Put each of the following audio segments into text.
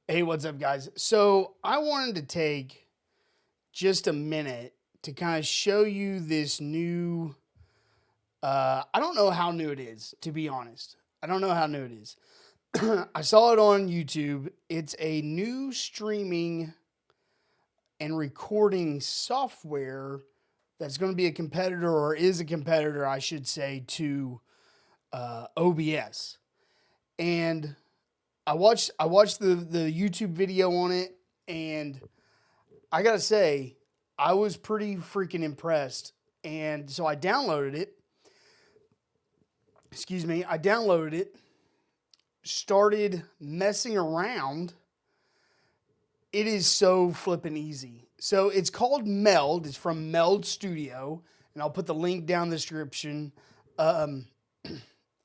Hey, what's up, guys? So I wanted to take just a minute to kind of show you this new. I don't know how new it is, to be honest. I don't know how new it is. I saw it on YouTube. It's a new streaming and recording software that's going to be a competitor, or is a competitor, I should say, to OBS. And I watched the YouTube video on it, and I gotta say, I was pretty freaking impressed. And so I downloaded it. Excuse me. I downloaded it, started messing around. It is so flippin' easy. So it's called Meld. It's from Meld Studio, and I'll put the link down in the description. Um,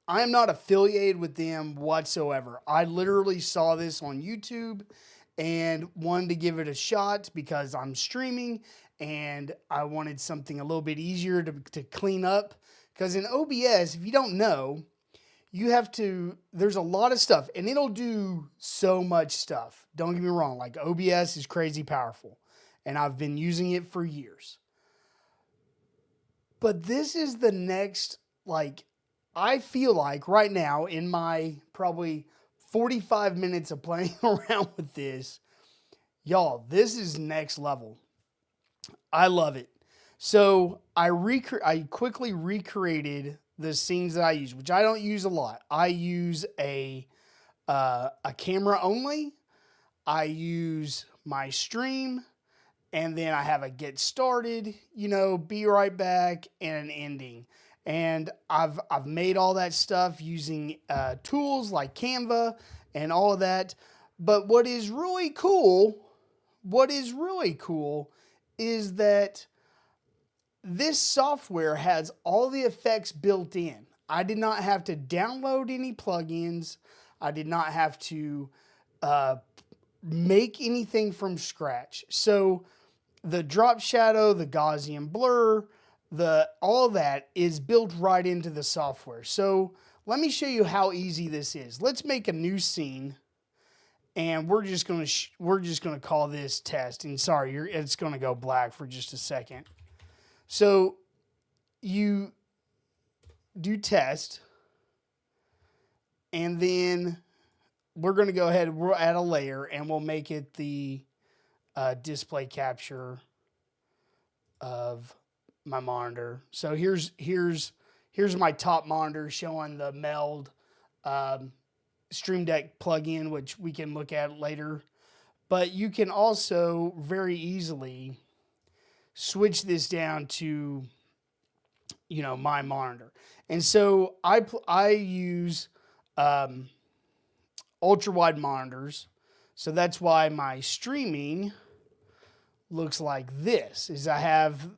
I am not affiliated with them whatsoever. I literally saw this on YouTube and wanted to give it a shot because I'm streaming and I wanted something a little bit easier to clean up. Because in OBS, if you don't know, you have to, there's a lot of stuff and it'll do so much stuff. Don't get me wrong, like OBS is crazy powerful and I've been using it for years. But this is the next, like, I feel like right now in my probably 45 minutes of playing around with this, y'all, this is next level. I love it. So I quickly recreated the scenes that I use, which I don't use a lot. I use a camera only. I use my stream, and then I have a get started, be right back, and an ending. And I've made all that stuff using tools like Canva and all of that. But what is really cool is that this software has all the effects built in. I did not have to download any plugins. I did not have to make anything from scratch. So the drop shadow, the Gaussian blur, all that is built right into the software. So let me show you how easy this is. Let's make a new scene, and we're just gonna call this test. And sorry, it's gonna go black for just a second. So you do test, and then we're gonna go ahead. We'll add a layer, and we'll make it the display capture of my monitor. So here's my top monitor showing the Meld Stream Deck plugin, which we can look at later. But you can also very easily switch this down to, my monitor. And so I use ultra wide monitors. So that's why my streaming looks like this. Is I have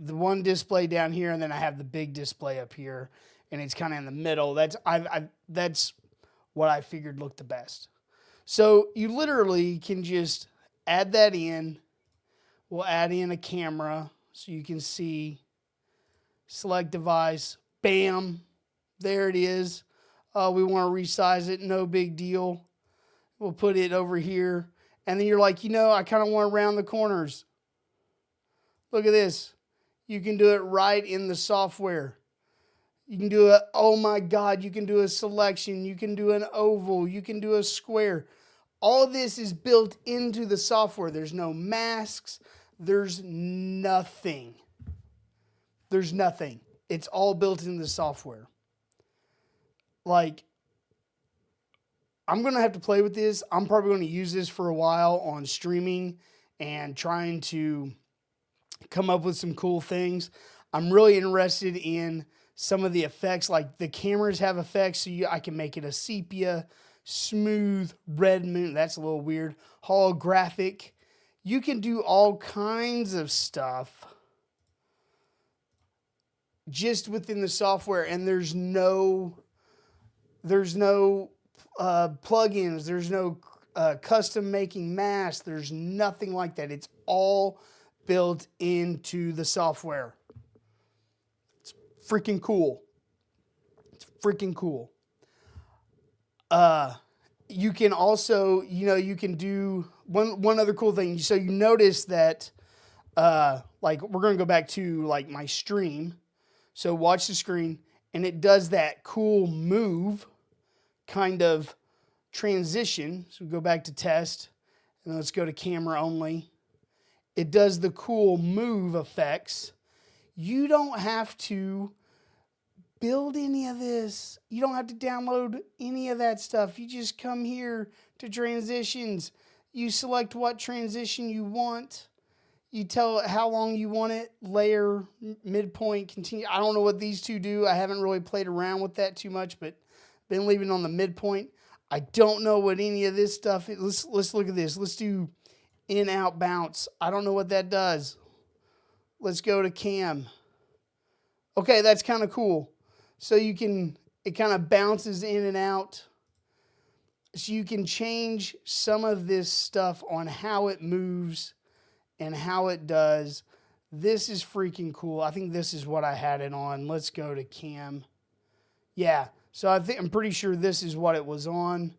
the one display down here, and then I have the big display up here, and it's kind of in the middle. That's what I figured looked the best. So you literally can just add that in. We'll add in a camera so you can see. Select device. Bam. There it is. We want to resize it. No big deal. We'll put it over here. And then you're like, I kind of want to round the corners. Look at this. You can do it right in the software. You can do a, oh my God, you can do a selection. You can do an oval. You can do a square. All this is built into the software. There's no masks. There's nothing. There's nothing. It's all built into the software. Like, I'm going to have to play with this. I'm probably going to use this for a while on streaming and trying to come up with some cool things. I'm really interested in some of the effects. Like the cameras have effects, so I can make it a sepia, smooth, red moon. That's a little weird. Holographic. You can do all kinds of stuff just within the software, and there's no plugins, there's no custom making masks, there's nothing like that. It's all built into the software. It's freaking cool. It's freaking cool. you can also, you can do one other cool thing. So you notice that, like we're going to go back to like my stream. So watch the screen and it does that cool move kind of transition. So we go back to test and let's go to camera only. It does the cool move effects. You don't have to build any of this. You don't have to download any of that stuff. You just come here to transitions. You select what transition you want. You tell it how long you want it, layer, midpoint, continue. I don't know what these two do. I haven't really played around with that too much, but been leaving on the midpoint. I don't know what any of this stuff is. Let's look at this. Let's do in, out, bounce. I don't know what that does. Let's go to cam. Okay, that's kind of cool. So it kind of bounces in and out. So you can change some of this stuff on how it moves and how it does. This is freaking cool. I think this is what I had it on. Let's go to cam. Yeah, so I'm pretty sure this is what it was on.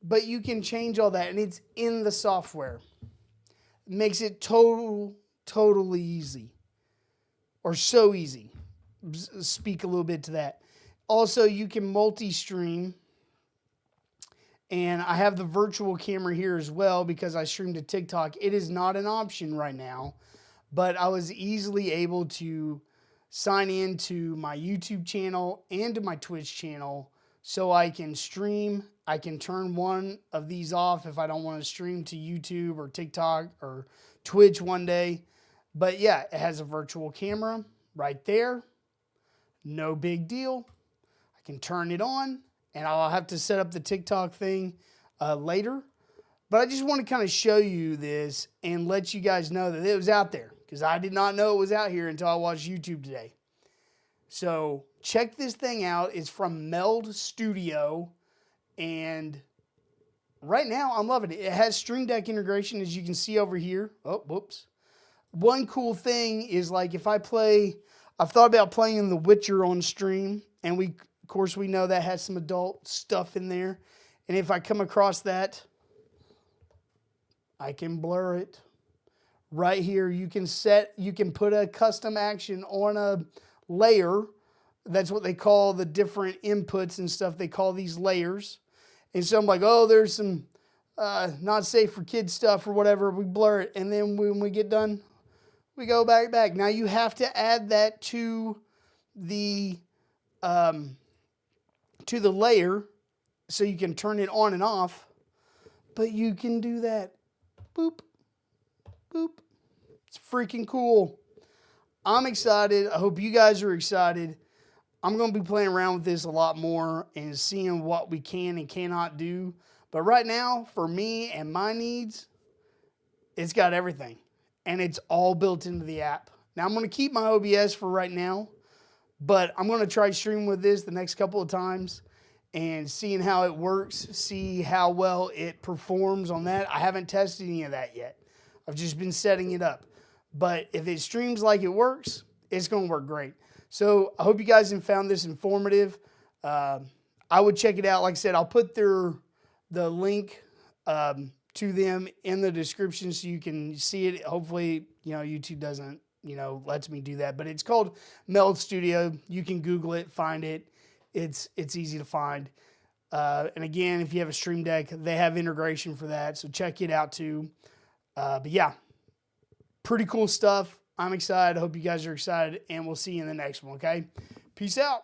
But you can change all that, and it's in the software. It makes it totally easy. Or so easy. Speak a little bit to that. Also, you can multi-stream. And I have the virtual camera here as well because I stream to TikTok. It is not an option right now, but I was easily able to sign into my YouTube channel and to my Twitch channel so I can stream. I can turn one of these off if I don't want to stream to YouTube or TikTok or Twitch one day. But yeah, it has a virtual camera right there. No big deal. I can turn it on, and I'll have to set up the TikTok thing later. But I just want to kind of show you this and let you guys know that it was out there, because I did not know it was out here until I watched YouTube today. So check this thing out. It's from Meld Studio, and right now I'm loving it. It has Stream Deck integration, as you can see over here. Oh, whoops. One cool thing is, like, if I play... I've thought about playing The Witcher on stream, and of course we know that has some adult stuff in there. And if I come across that, I can blur it. Right here, you can put a custom action on a layer. That's what they call the different inputs and stuff. They call these layers. And so I'm like, oh, there's some not safe for kids stuff or whatever. We blur it, and then when we get done, we go back. Now you have to add that to the layer so you can turn it on and off. But you can do that. Boop, boop. It's freaking cool. I'm excited. I hope you guys are excited. I'm going to be playing around with this a lot more and seeing what we can and cannot do. But right now, for me and my needs, it's got everything. And it's all built into the app. Now, I'm going to keep my OBS for right now, but I'm going to try streaming with this the next couple of times and seeing how it works, see how well it performs on that. I haven't tested any of that yet. I've just been setting it up. But if it streams like it works, it's going to work great. So I hope you guys have found this informative. I would check it out. Like I said, I'll put the link to them in the description so you can see it. Hopefully, YouTube doesn't, lets me do that. But it's called Meld Studio. You can Google it, find it. It's easy to find. And again, if you have a Stream Deck, they have integration for that. So check it out too. But yeah, pretty cool stuff. I'm excited. I hope you guys are excited. And we'll see you in the next one, okay? Peace out.